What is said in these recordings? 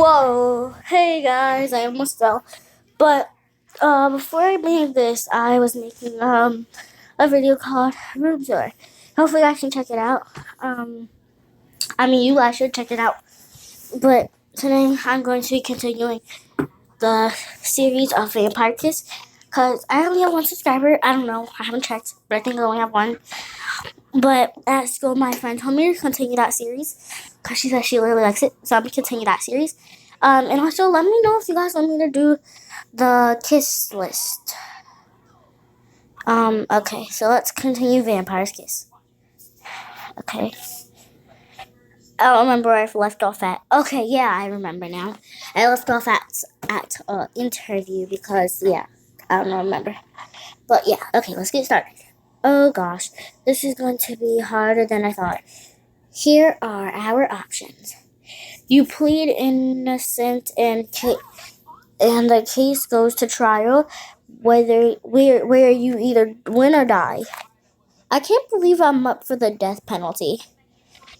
Whoa! Hey guys, I almost fell. But before I made this, I was making a video called Room Tour. Hopefully, I can check it out. You guys should check it out. But today, I'm going to be continuing the series of Vampire Kiss because I only have one subscriber. I don't know, I haven't checked, but I think I only have one. But at school, my friend told me to continue that series because she said she really likes it. So I'm going to continue that series. And also, let me know if you guys want me to do the kiss list. Okay, so let's continue Vampire's Kiss. Okay. I don't remember where I left off at. Okay, yeah, I remember now. I left off at interview because, yeah, I don't remember. But yeah, okay, let's get started. Oh gosh, this is going to be harder than I thought. Here are our options. You plead innocent and the case goes to trial, where you either win or die. I can't believe I'm up for the death penalty.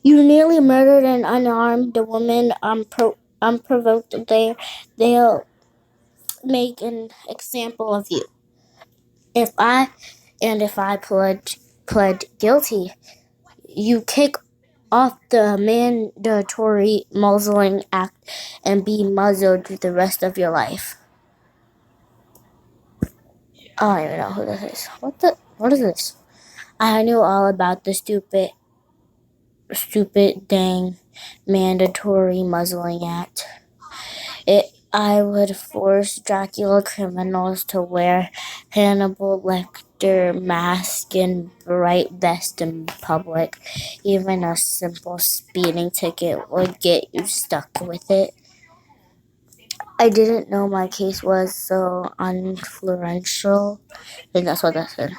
You nearly murdered an unarmed woman unprovoked. They'll make an example of you. If I pled guilty, you kick off the mandatory muzzling act and be muzzled the rest of your life. Oh, I don't even know who this is. What is this? I knew all about the stupid dang mandatory muzzling act. I would force Dracula criminals to wear Hannibal Lecter mask and bright vest in public. Even a simple speeding ticket would get you stuck with it. I didn't know my case was so influential. I think that's what that said.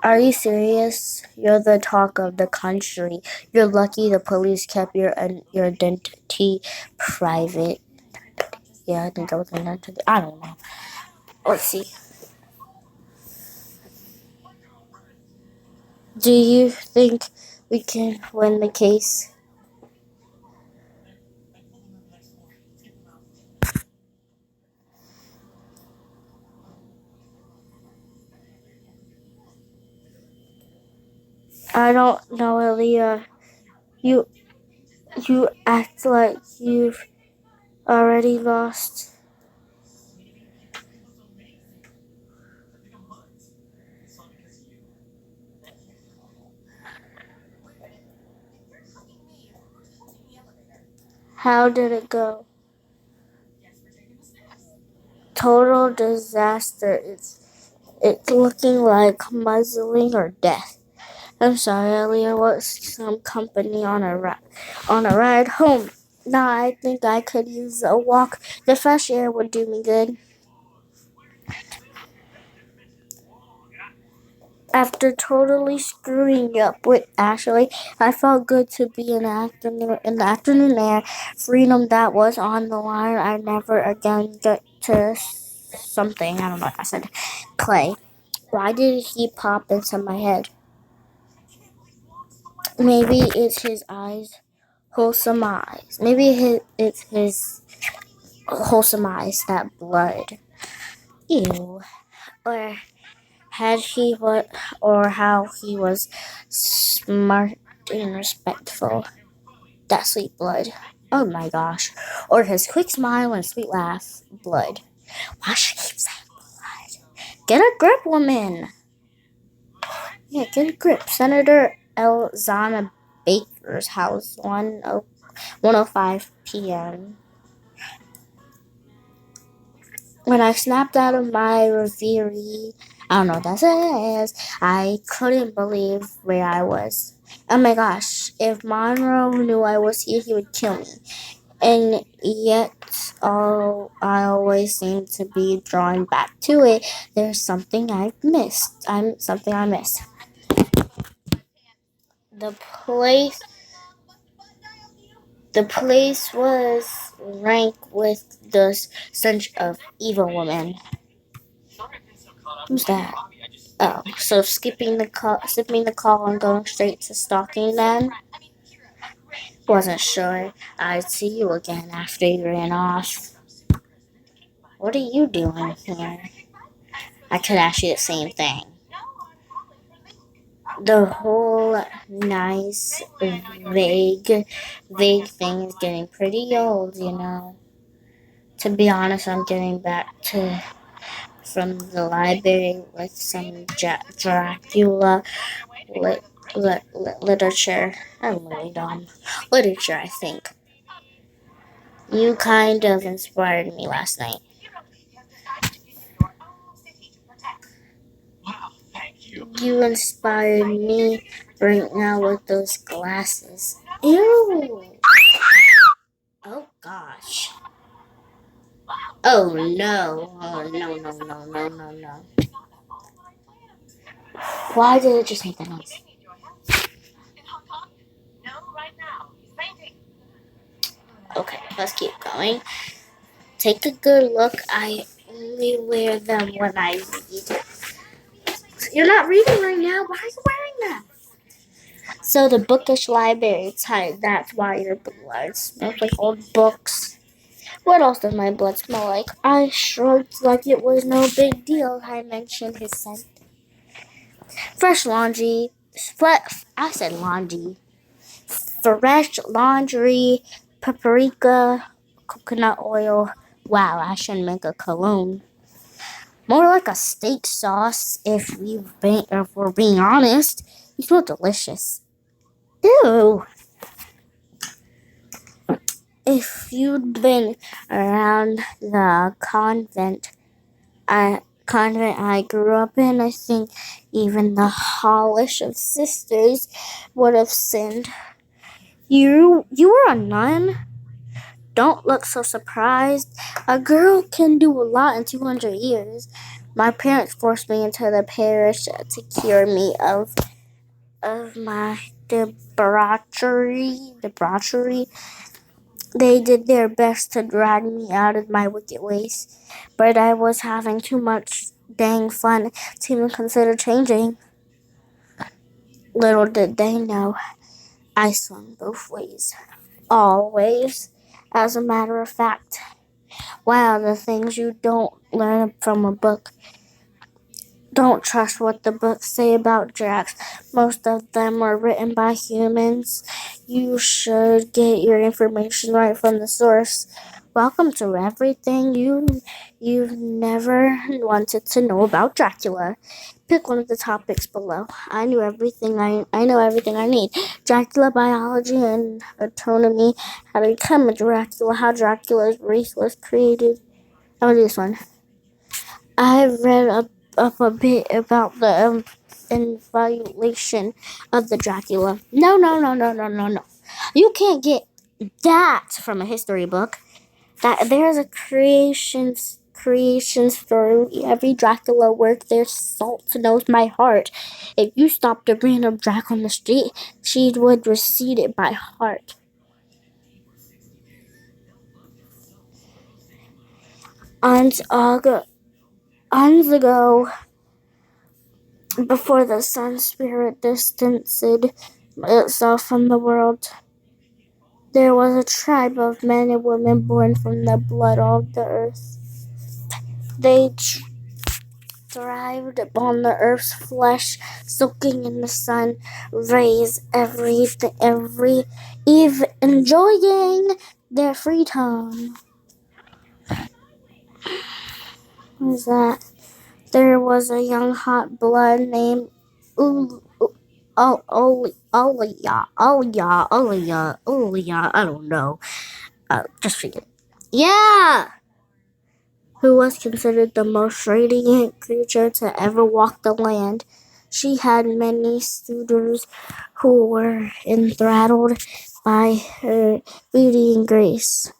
Are you serious? You're the talk of the country. You're lucky the police kept your identity private. Yeah, I think that was an identity. I don't know. Let's see. Do you think we can win the case? I don't know, Aaliyah. You you act like you've already lost. How did it go? Total disaster. It's looking like muzzling or death. I'm sorry, Aaliyah. Was some company on a ride home? Nah, I think I could use a walk. The fresh air would do me good. After totally screwing up with Ashley, I felt good to be in the afternoon air. Freedom that was on the line. I never again get to something. I don't know if I said Clay. Why did he pop into my head? Maybe it's his eyes, wholesome eyes. It's his wholesome eyes, that blood. Ew. Or had he what, or how he was smart and respectful. That sweet blood. Oh my gosh. Or his quick smile and sweet laugh. Blood. Why should he keep saying blood? Get a grip, woman. Yeah, get a grip. Senator Elzana Baker's house, 1:05 p.m. When I snapped out of my reverie, I don't know what that says, I couldn't believe where I was. Oh my gosh, if Monroe knew I was here, he would kill me. And yet, I always seem to be drawn back to it. There's something I've missed. Something I missed. The place, the place was rank with the stench of evil woman. Who's that? Oh, so sipping the call and going straight to stalking then? Wasn't sure I'd see you again after you ran off. What are you doing here? I could ask you the same thing. The whole nice, vague thing is getting pretty old, you know. To be honest, I'm getting back from the library with some Dracula literature. I'm really dumb. Literature, I think. You kind of inspired me last night. You inspired me right now with those glasses. Ew! Oh gosh. Oh no. Oh no. Why did it just make that noise? Okay, let's keep going. Take a good look. I only wear them when I read. You're not reading right now. Why are you wearing them? So the bookish library type. That's why your blood smells like old books. What else does my blood smell like? I shrugged like it was no big deal. I mentioned his scent. Fresh laundry. I said laundry. Fresh laundry, paprika, coconut oil. Wow, I should make a cologne. More like a steak sauce, if we're being honest. You smell delicious. Ew. If you'd been around the convent I grew up in, I think even the Hollish of sisters would have sinned. You were a nun? Don't look so surprised. A girl can do a lot in 200 years. My parents forced me into the parish to cure me of my debauchery. They did their best to drag me out of my wicked ways, but I was having too much dang fun to even consider changing. Little did they know, I swung both ways. Always. As a matter of fact. Wow, the things you don't learn from a book. Don't trust what the books say about Drax. Most of them are written by humans. You should get your information right from the source. Welcome to everything you've never wanted to know about Dracula. Pick one of the topics below. I know everything I need. Dracula biology and autonomy. How to become a Dracula. How Dracula's race was created. I'll do this one. I've read up a bit about the evaluation of the Dracula. No. You can't get that from a history book. That there's a creation story. Every Dracula work, their salt knows my heart. If you stopped a random Drac on the street, she would recite it by heart. Ans ago, before the sun spirit distanced itself from the world, there was a tribe of men and women born from the blood of the earth. They thrived upon the earth's flesh, soaking in the sun rays enjoying their freedom. What is that? There was a young hot blood named Olia, I don't know. Just forget it. Yeah! Who was considered the most radiant creature to ever walk the land. She had many suitors who were enthralled by her beauty and grace.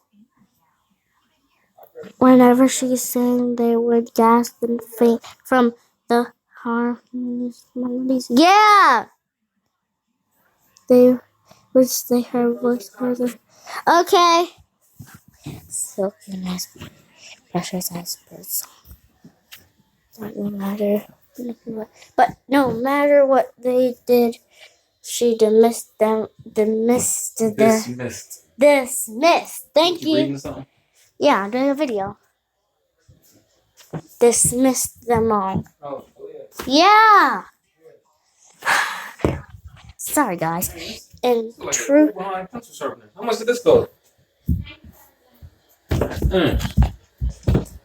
Whenever she sang, they would gasp and faint from the harmonious melodies. Yeah! They would say her voice further. Okay. Silken as precious as birds. But no matter what they did, She dismissed them. Dismissed. Thank you. Reading something? Yeah, I'm doing a video. Dismissed them all. Oh, yeah. Yeah. Sorry, guys. In truth. Pencil sharpener. How much did this go?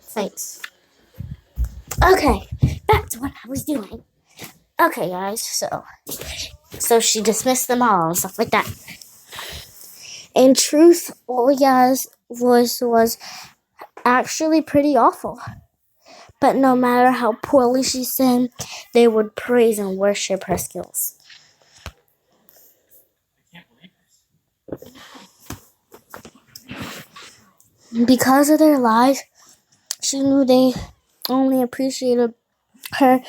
Thanks. Okay, back to what I was doing. Okay, guys. So she dismissed them all and stuff like that. In truth, Olia's voice was actually pretty awful. But no matter how poorly she sang, they would praise and worship her skills. Because of their lies, she knew they only appreciated her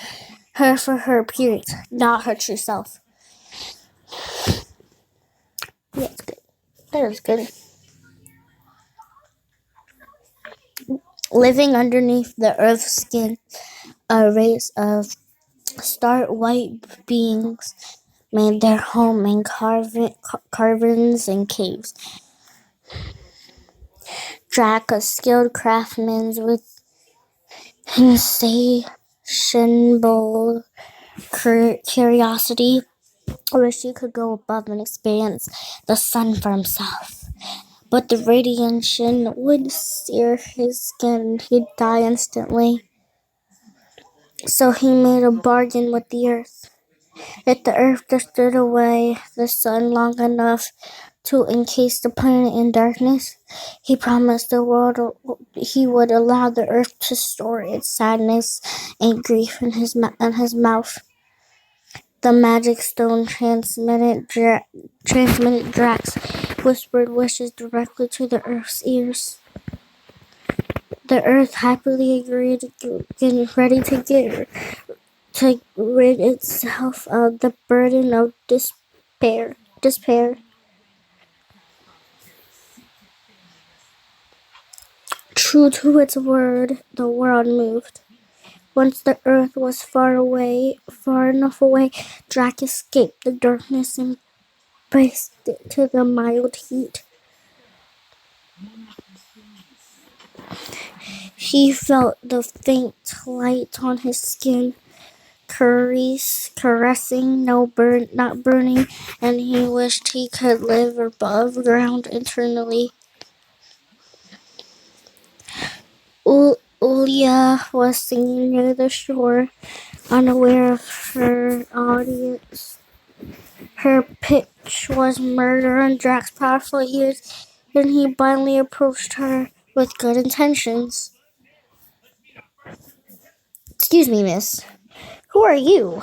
for her appearance, not her true self. Yeah, it's good. That is good. Living underneath the earth's skin, a race of stark white beings made their home in caverns and caves. Drac, a skilled craftsman with insatiable curiosity, wished he could go above and experience the sun for himself. But the radiation would sear his skin and he'd die instantly. So he made a bargain with the earth. If the earth just stood away the sun long enough to encase the planet in darkness, he promised the world he would allow the earth to store its sadness and grief in his mouth. The magic stone transmitted Drax whispered wishes directly to the earth's ears. The earth happily agreed, getting ready to rid itself of the burden of despair. True to its word, the world moved. Once the earth was far enough away, Drac escaped the darkness and braced it to the mild heat. He felt the faint light on his skin, caressing, not burning, and he wished he could live above ground eternally. Ulia was singing near the shore, unaware of her audience. Her pitch was murder in Drax's powerful ears, and he blindly approached her with good intentions. Excuse me, miss. Who are you?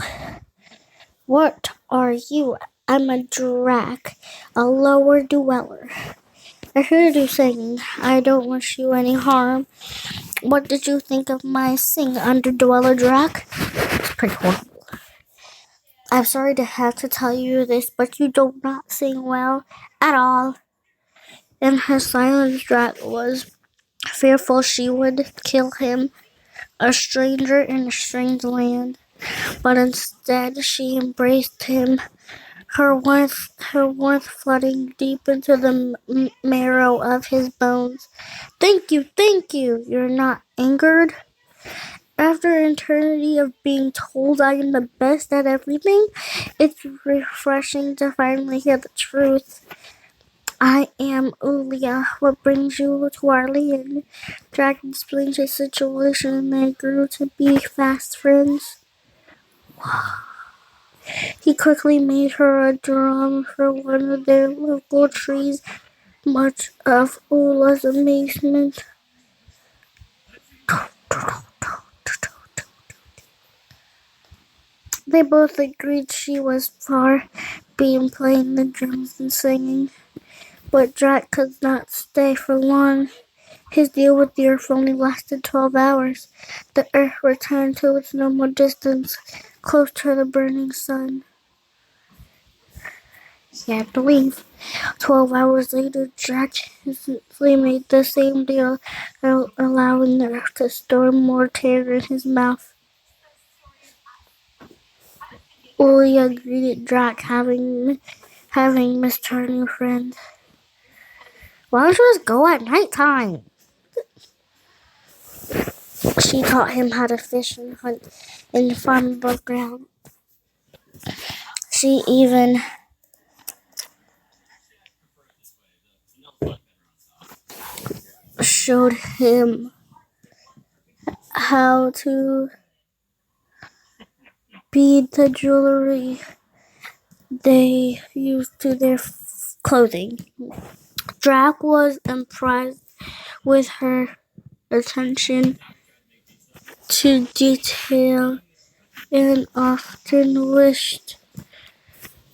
What are you? I'm a Drac, a lower dweller. I heard you saying, I don't wish you any harm. What did you think of my sing, Underdweller Drac? It's pretty horrible. I'm sorry to have to tell you this, but you do not sing well at all. In her silence, Drac was fearful she would kill him, a stranger in a strange land. But instead, she embraced him, her warmth flooding deep into the marrow of his bones. Thank you. You're not angered? After an eternity of being told I am the best at everything, it's refreshing to finally hear the truth. I am Ulia. What brings you to our land? Drac explained his situation and they grew to be fast friends. He quickly made her a drum for one of their local trees, much of Ula's amazement. They both agreed she was far beyond playing the drums and singing, but Drac could not stay for long. His deal with the earth only lasted 12 hours. The earth returned to its normal distance, close to the burning sun. He had to leave. 12 hours later, Drac instantly made the same deal, allowing the earth to store more terror in his mouth. Ulia greeted Drac, having missed her new friend. Why don't you just go at nighttime? She taught him how to fish and hunt and farm above ground. She even showed him how to bead the jewelry they used to their clothing. Drac was impressed with her attention to detail and often wished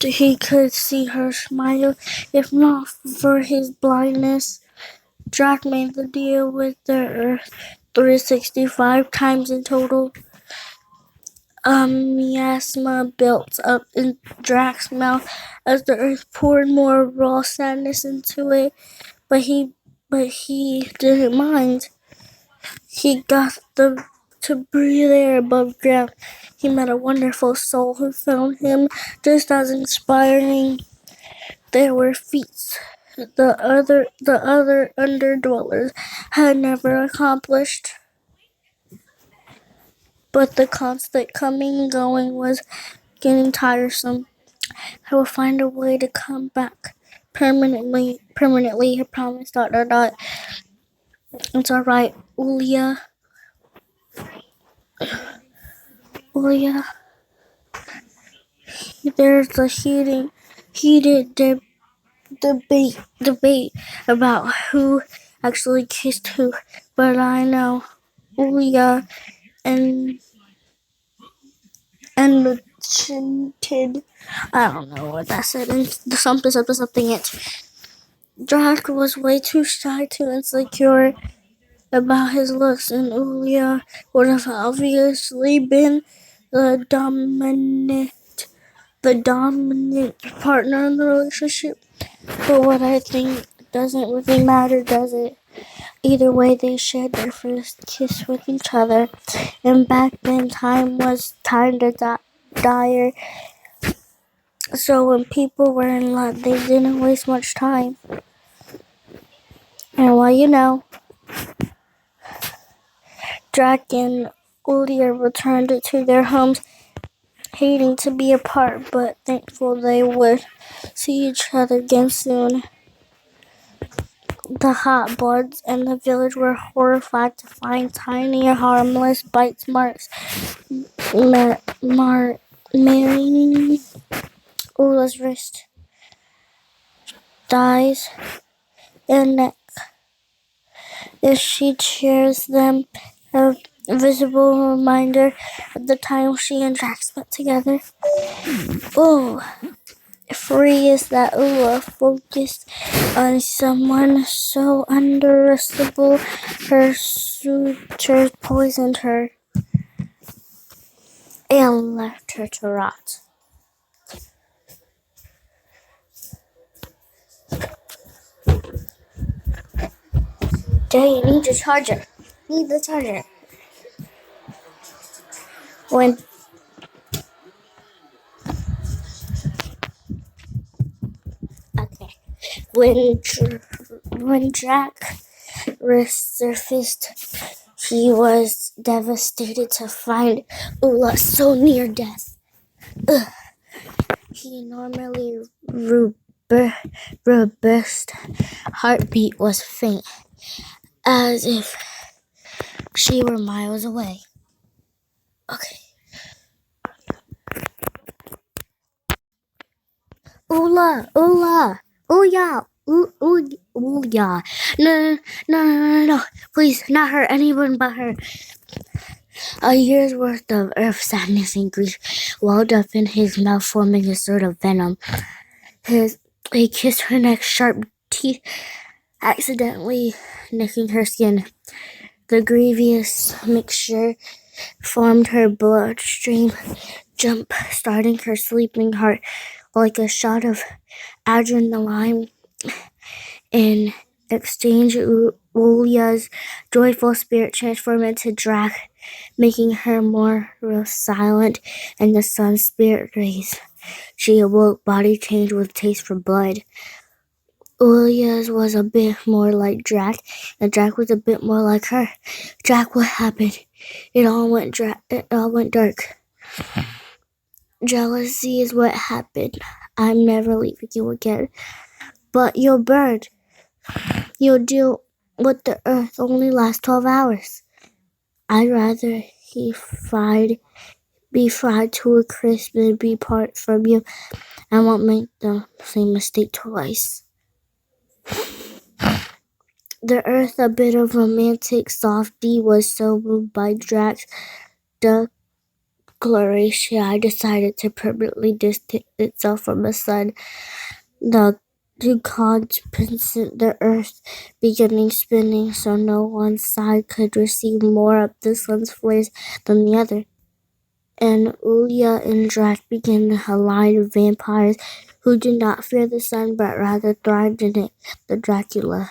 he could see her smile. If not for his blindness, Drac made the deal with the Earth 365 times in total. A miasma built up in Drac's mouth as the Earth poured more raw sadness into it, but he didn't mind. He got to breathe air above ground. He met a wonderful soul who found him just as inspiring. There were feats the other underdwellers had never accomplished. But the constant coming and going was getting tiresome. I will find a way to come back permanently, he promised. It's alright, Ulia. There's a heated debate about who actually kissed who, but I know Ulia and the chinted. I don't know what that said. And something. It. Drac was way too shy, too insecure about his looks, and Ulia would have obviously been the dominant partner in the relationship. But what I think doesn't really matter, does it? Either way, they shared their first kiss with each other, and back then time to dire. So when people were in love, they didn't waste much time. And Drac and Ulia returned to their homes, hating to be apart, but thankful they would see each other again soon. The hot bloods in the village were horrified to find tiny, harmless bite marks marring Ula's wrist, thighs, and neck. If she shares them, a visible reminder of the time she and Drac spent together. Oh, free is that Ula focused on someone so unresistible her suitors poisoned her and left her to rot. Jay, you need your charger. Need the charger. When Drac resurfaced, he was devastated to find Ula so near death. His normally robust heartbeat was faint, as if she were miles away. Okay. Ula. No. Please, not her. Anyone but her. A year's worth of earth sadness and grief welled up in his mouth, forming a sort of venom. He kissed her neck, sharp teeth accidentally nicking her skin. The grievous mixture formed her bloodstream, jump-starting her sleeping heart like a shot of adrenaline. In exchange, Ulya's joyful spirit transformed into Drac, making her more silent and the sun's spirit rays. She awoke, body changed with taste for blood. Ulya's was a bit more like Drac, and Drac was a bit more like her. Drac, what happened? It all went dark. Jealousy is what happened. I'm never leaving you again. But your bird, your deal with the earth only lasts 12 hours. I'd rather be fried to a crisp than be part from you. I won't make the same mistake twice. The earth, a bit of romantic softy, was so moved by Drac's declaration, I decided to permanently distance itself from the sun. The the earth beginning spinning so no one side could receive more of the sun's flares than the other. And Ulya and Drac began a line of vampires who did not fear the sun but rather thrived in it. The Dracula.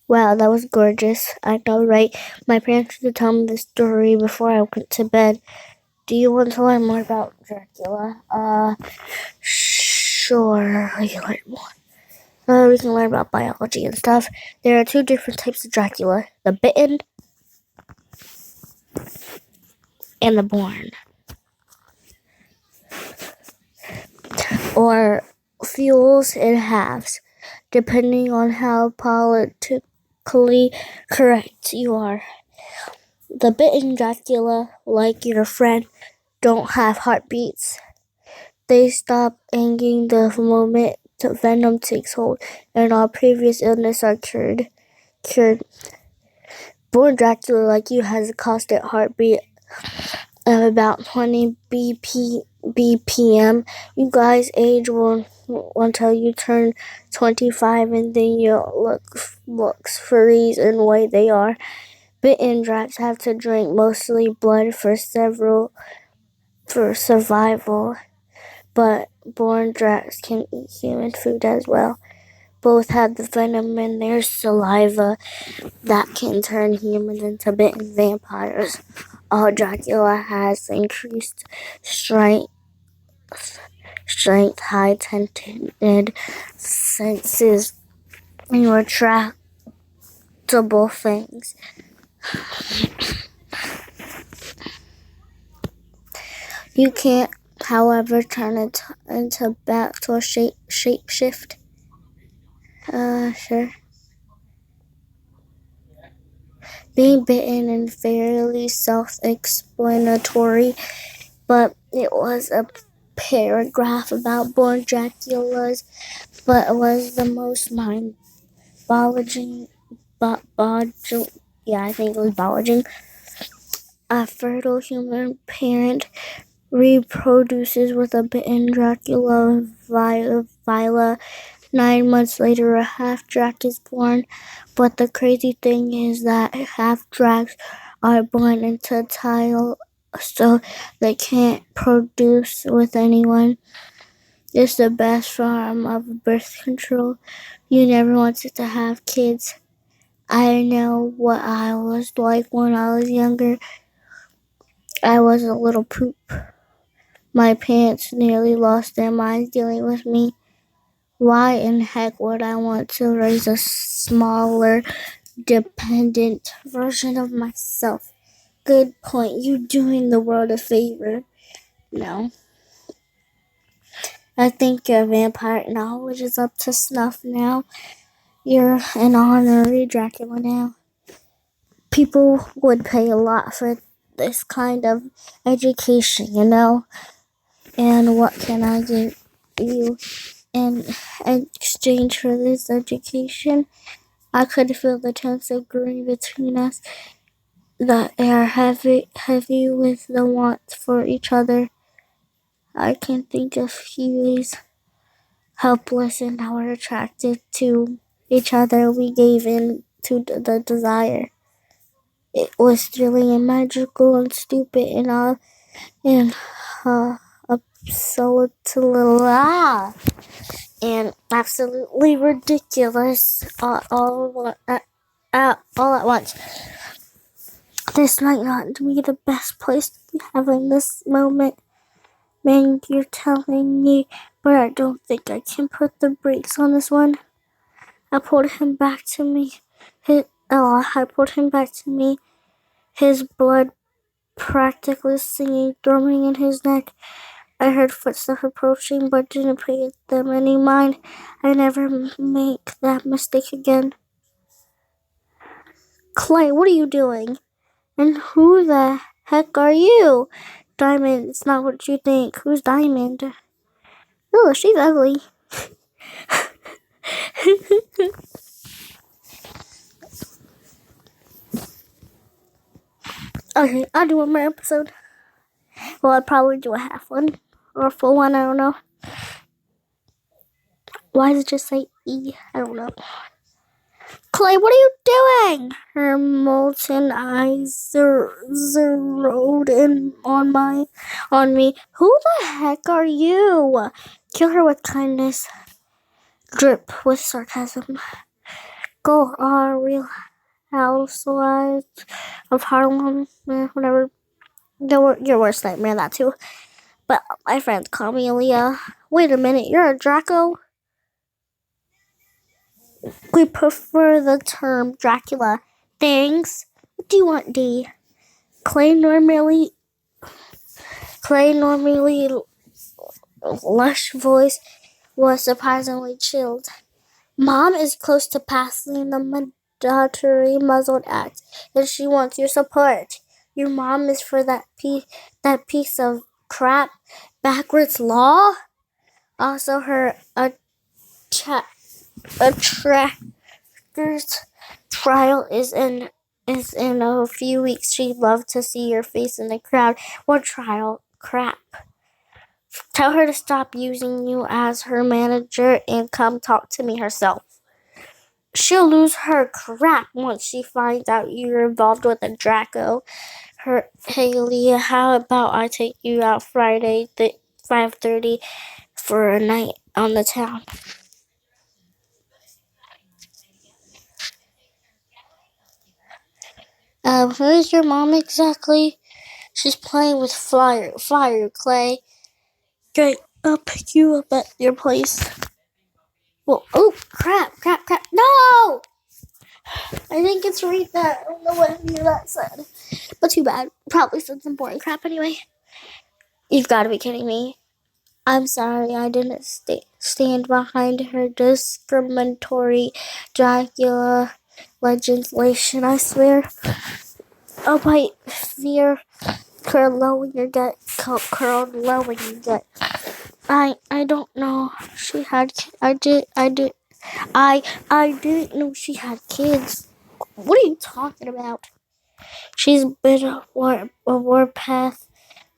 Wow, that was gorgeous. I know, right? My parents used to tell me this story before I went to bed. Do you want to learn more about Dracula? Sure. We can learn more. We can learn about biology and stuff. There are 2 different types of Dracula. The bitten and the born. Or fuels in halves, depending on how politically correct you are. The bitten Dracula, like your friend, don't have heartbeats. They stop angering the moment the venom takes hold, and all previous illness are cured. Born Dracula, like you, has a constant heartbeat of about 20 BPM. You guys age until you turn 25, and then your looks freeze in the way they are. Bitten Dracs have to drink mostly blood for survival, but born Dracs can eat human food as well. Both have the venom in their saliva that can turn humans into bitten vampires. All Dracula has increased strength, high-tented senses, and retractable things. You can't, however, turn it into back or shapeshift. Sure. Being bitten and fairly self-explanatory, but it was a paragraph about born Draculas, but it was the most mind-boggling. I think it was boggling. A fertile human parent reproduces with a bitten Dracula vila. 9 months later, a half-drac is born, but the crazy thing is that half-dracs are born infertile, so they can't produce with anyone. It's the best form of birth control. You never wanted to have kids. I know what I was like when I was younger. I was a little poop. My parents nearly lost their minds dealing with me. Why in heck would I want to raise a smaller, dependent version of myself? Good point. You're doing the world a favor. No. I think your vampire knowledge is up to snuff now. You're an honorary Dracula now. People would pay a lot for this kind of education, you know? And what can I give you in exchange for this education? I could feel the tension growing between us, the air heavy with the want for each other. I can think of Huey's helpless and how we're attracted to each other. We gave in to the desire. It was thrilling and magical and stupid and all, and and absolutely ridiculous all at once. This might not be the best place to be having this moment. Man, you're telling me, but I don't think I can put the brakes on this one. I pulled him back to me. His blood practically singing, drumming in his neck. I heard footsteps approaching, but didn't pay them any mind. I never make that mistake again. Clay, what are you doing? And who the heck are you? Diamond, it's not what you think. Who's Diamond? Oh, she's ugly. Okay, I'll do one more episode. Well, I'll probably do a half one or a full one, I don't know. Why does it just say E? I don't know. Clay, what are you doing? Her molten eyes zeroed in on me. Who the heck are you? Kill her with kindness. Drip with sarcasm. Go, Real Housewives of Harlem, whatever. Your worst nightmare, that too. But my friends call me Aaliyah. Wait a minute, you're a Draco? We prefer the term Dracula. Thanks. What do you want, D? Clay normally lush voice was surprisingly chilled. Mom is close to passing the mandatory muzzled act, and she wants your support. Your mom is for that piece of crap backwards law. Also, her attractor's trial is in a few weeks. She'd love to see your face in the crowd. What trial? Crap. Tell her to stop using you as her manager and come talk to me herself. She'll lose her crap once she finds out you're involved with a Draco. Hey, Leah, how about I take you out Friday, 5:30 for a night on the town? Who is your mom exactly? She's playing with Flyer, Clay. Great, I'll pick you up at your place. Well, oh, crap. No! I think it's Rita. I don't know what that said. But too bad. Probably said some boring crap anyway. You've got to be kidding me. I'm sorry I didn't stand behind her discriminatory Dracula legislation, I swear. Oh, my fear curled low in your gut. I don't know. I didn't know she had kids. What are you talking about? She's been a warpath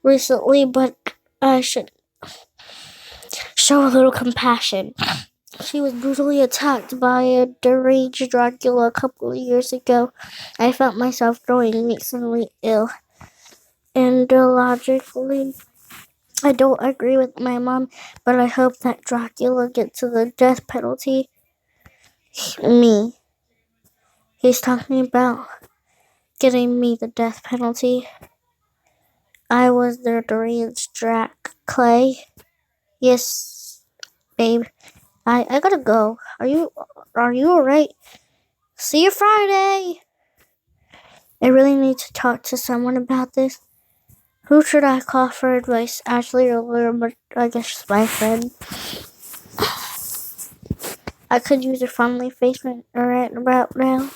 recently, but I should show a little compassion. She was brutally attacked by a deranged Dracula a couple of years ago. I felt myself growing recently ill. And logically, I don't agree with my mom, but I hope that Dracula gets the death penalty. Me. He's talking about getting me the death penalty. I was the deranged Clay. Yes, babe. I gotta go. Are you alright? See you Friday. I really need to talk to someone about this. Who should I call for advice? Ashley or Laura, but I guess my friend. I could use a friendly face right about now.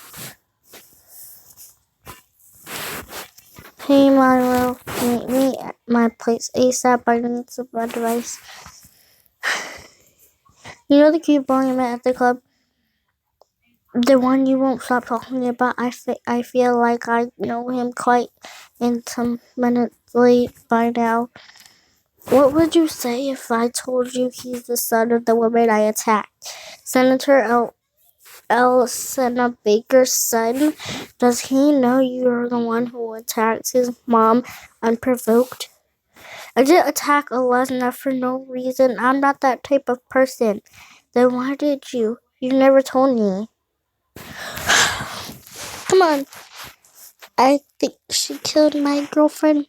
Hey Milo, meet me at my place ASAP. I need some advice. You know the cute boy I met at the club? The one you won't stop talking about? I feel like I know him quite intimately by now. What would you say if I told you he's the son of the woman I attacked? Senator Senna Baker's son? Does he know you're the one who attacked his mom unprovoked? I didn't attack Lesnar for no reason. I'm not that type of person. Then why did you? You never told me. Come on. I think she killed my girlfriend.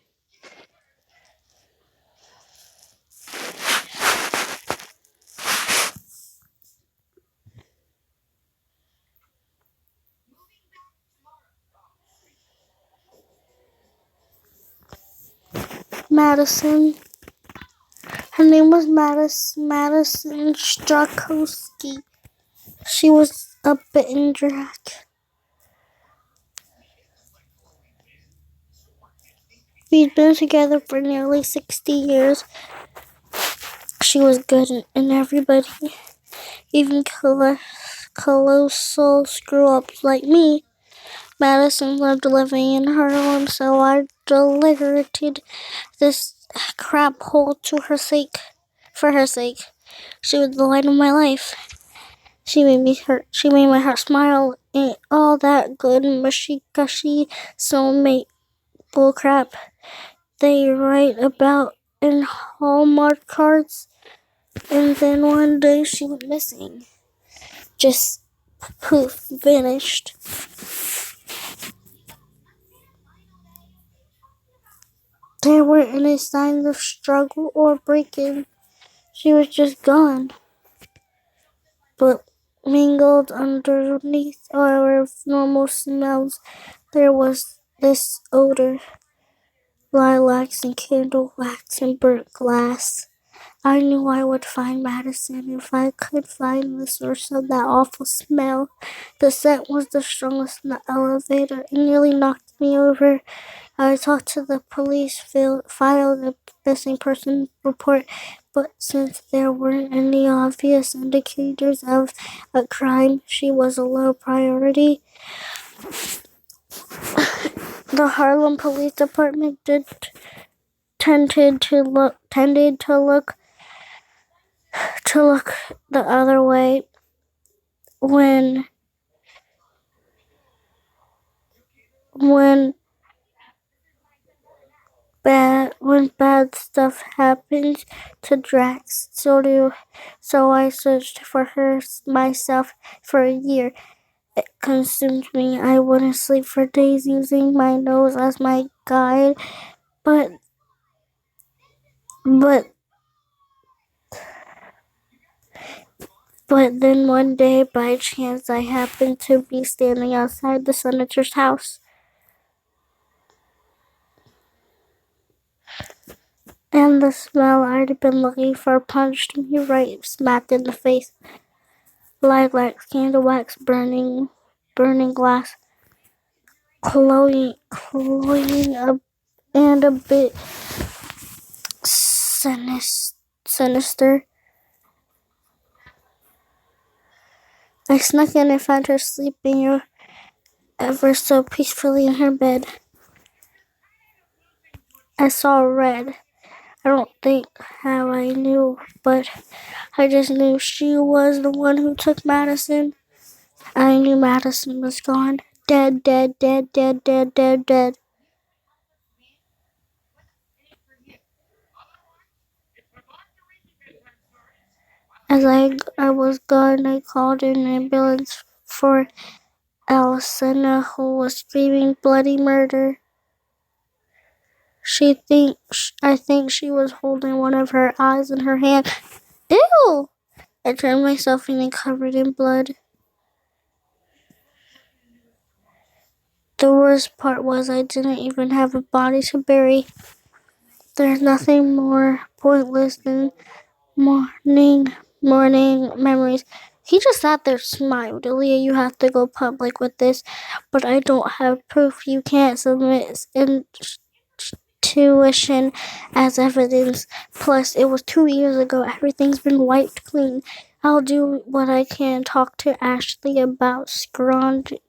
Madison. Her name was Madison Strakowski. She was a bit in drag. We'd been together for nearly 60 years. She was good in everybody, even colossal screw-ups like me. Madison loved living in Harlem, so I delivered this crap hole to her sake. For her sake, she was the light of my life. She made my heart smile, and all that good mushy gushy soulmate bullcrap they write about in Hallmark cards. And then one day she went missing. Just poof, vanished. There weren't any signs of struggle or breaking. She was just gone. But mingled underneath our normal smells, there was this odor. Lilacs and candle wax and burnt glass. I knew I would find Madison if I could find the source of that awful smell. The scent was the strongest in the elevator. It nearly knocked me over. I talked to the police, filed a missing person report, but since there weren't any obvious indicators of a crime, she was a low priority. The Harlem Police Department tended to look the other way when bad stuff happens to Drax. So I searched for her myself for a year. It consumed me. I wouldn't sleep for days using my nose as my guide, but then one day, by chance, I happened to be standing outside the senator's house. And the smell I'd been looking for punched me right smack in the face. Lilacs, candle wax, burning glass, cloying and a bit sinister. I snuck in and found her sleeping ever so peacefully in her bed. I saw red. I don't think how I knew, but I just knew she was the one who took Madison. I knew Madison was gone. Dead, dead, dead, dead, dead, dead, dead. As I was gone, I called an ambulance for Alcina, who was screaming bloody murder. I think she was holding one of her eyes in her hand. Ew! I turned myself in and covered in blood. The worst part was I didn't even have a body to bury. There's nothing more pointless than morning memories. He just sat there smiled. Aaliyah, you have to go public with this, but I don't have proof. You can't submit intuition as evidence. Plus, it was 2 years ago. Everything's been wiped clean. I'll do what I can. Talk to Ashley about scrounging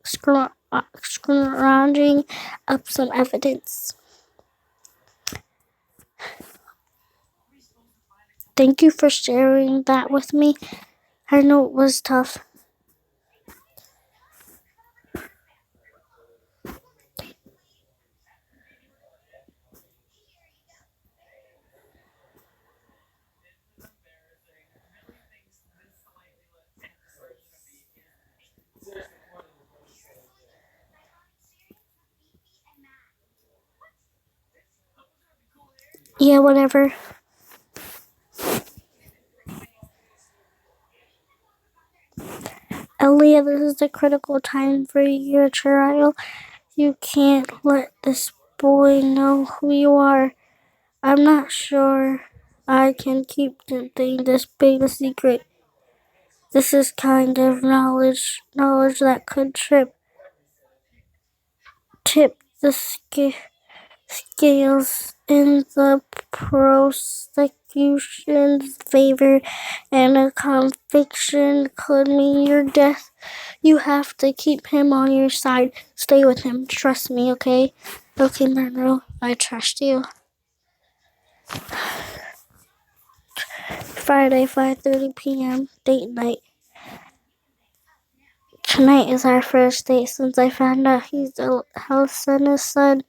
up some evidence. Thank you for sharing that with me. I know it was tough. Yeah, whatever. Aaliyah, this is a critical time for your trial. You can't let this boy know who you are. I'm not sure I can keep something this big a secret. This is kind of knowledge that could tip the scales in the prosecution's favor, and a conviction could mean your death. You have to keep him on your side. Stay with him. Trust me, okay? Okay, Monroe, I trust you. Friday, 5:30 p.m. Date night. Tonight is our first date since I found out he's Alcina's son.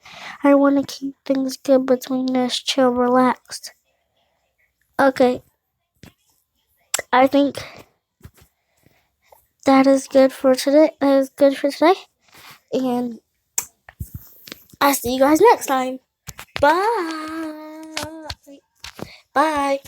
I want to keep things good between us. Chill, relaxed. Okay, I think that is good for today. And I'll see you guys next time. Bye. Bye.